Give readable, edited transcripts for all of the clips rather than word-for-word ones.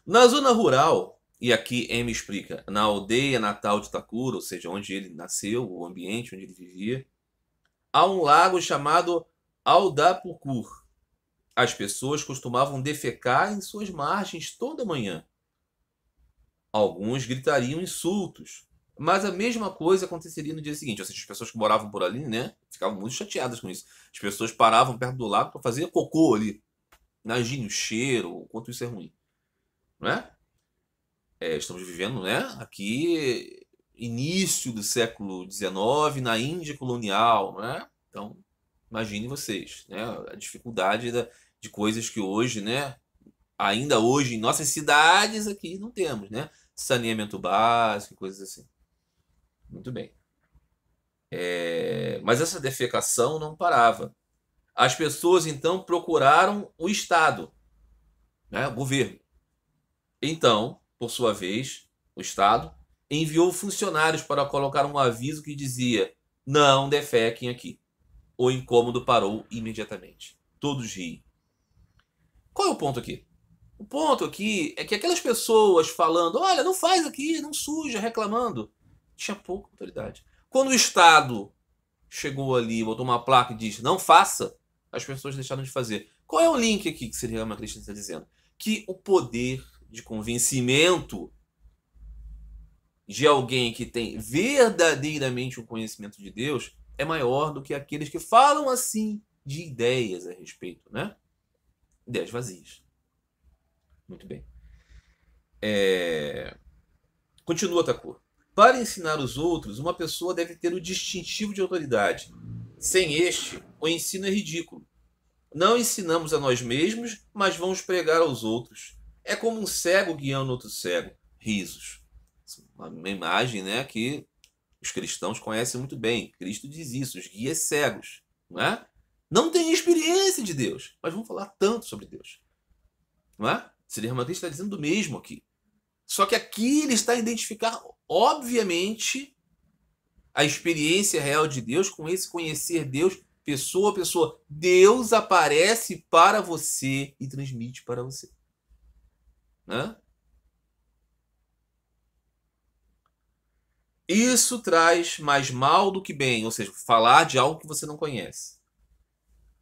Na zona rural, e aqui M explica, na aldeia natal de Takura, ou seja, onde ele nasceu, o ambiente onde ele vivia, há um lago chamado Aldapukur. As pessoas costumavam defecar em suas margens toda manhã. Alguns gritariam insultos, mas a mesma coisa aconteceria no dia seguinte. Ou seja, as pessoas que moravam por ali, né, ficavam muito chateadas com isso. As pessoas paravam perto do lago para fazer cocô ali. Imagine o cheiro, o quanto isso é ruim, não é? Estamos vivendo, né, aqui início do século XIX na Índia colonial, né? Então, imagine vocês, né, a dificuldade de coisas que hoje, né, ainda hoje em nossas cidades aqui não temos, né? Saneamento básico, coisas assim. Muito bem. Mas essa defecação não parava. As pessoas então procuraram o Estado, né, o governo. Então, por sua vez, o Estado enviou funcionários para colocar um aviso que dizia: não defequem aqui. O incômodo parou imediatamente. Todos riem. Qual é o ponto aqui? O ponto aqui é que aquelas pessoas falando, olha, não faz aqui, não suja, reclamando, tinha pouca autoridade. Quando o Estado chegou ali, botou uma placa e disse, não faça, as pessoas deixaram de fazer. Qual é o link aqui que Sri Ramakrishna está dizendo? Que o poder de convencimento de alguém que tem verdadeiramente um conhecimento de Deus é maior do que aqueles que falam assim de ideias a respeito, né? Ideias vazias. Muito bem. Continua, Thakur. Para ensinar os outros, uma pessoa deve ter o distintivo de autoridade. Sem este, o ensino é ridículo. Não ensinamos a nós mesmos, mas vamos pregar aos outros. É como um cego guiando outro cego. Risos. Uma imagem, né, que os cristãos conhecem muito bem. Cristo diz isso, os guias cegos. Não é? Não tem experiência de Deus, mas vamos falar tanto sobre Deus. Não é? Sri Ramakrishna está dizendo o mesmo aqui. Só que aqui ele está a identificar, obviamente, a experiência real de Deus com esse conhecer Deus pessoa a pessoa. Deus aparece para você e transmite para você. Né? Isso traz mais mal do que bem, ou seja, falar de algo que você não conhece.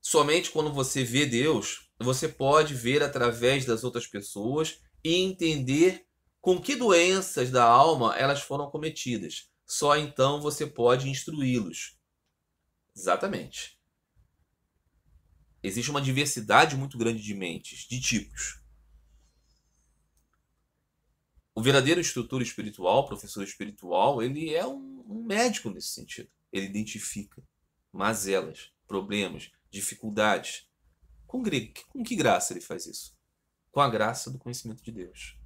Somente quando você vê Deus, você pode ver através das outras pessoas e entender com que doenças da alma elas foram cometidas. Só então você pode instruí-los. Exatamente. Existe uma diversidade muito grande de mentes, de tipos. O verdadeiro instrutor espiritual, professor espiritual, ele é um médico nesse sentido. Ele identifica mazelas, problemas, dificuldades. Com que graça ele faz isso? Com a graça do conhecimento de Deus.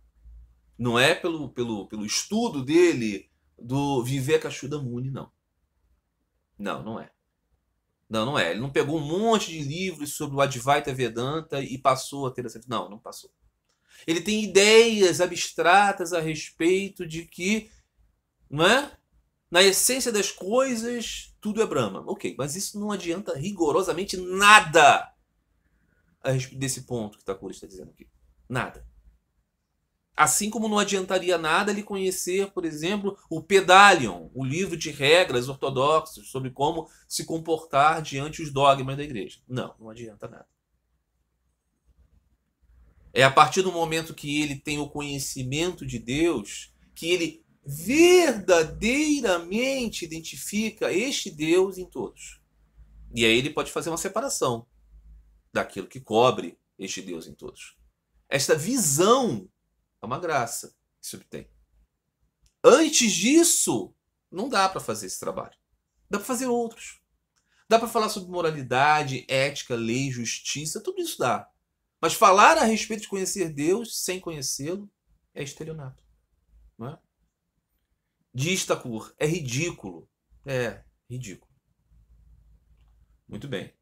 Não é pelo estudo dele do Viver Cachuda Muni, não. Não, não é. Não, não é. Ele não pegou um monte de livros sobre o Advaita Vedanta e passou a ter essa... Não, não passou. Ele tem ideias abstratas a respeito de que, não é? Na essência das coisas, tudo é Brahma. Ok, mas isso não adianta rigorosamente nada a respeito desse ponto que Thakur está dizendo aqui. Nada. Assim como não adiantaria nada ele conhecer, por exemplo, o Pedalion, o livro de regras ortodoxas sobre como se comportar diante os dogmas da igreja. Não, não adianta nada. É a partir do momento que ele tem o conhecimento de Deus que ele verdadeiramente identifica este Deus em todos. E aí ele pode fazer uma separação daquilo que cobre este Deus em todos. Esta visão é uma graça que se obtém. Antes disso, não dá para fazer esse trabalho. Dá para fazer outros. Dá para falar sobre moralidade, ética, lei, justiça, tudo isso dá. Mas falar a respeito de conhecer Deus sem conhecê-lo é estelionato. Não é? Diz Thakur, é ridículo. É, ridículo. Muito bem.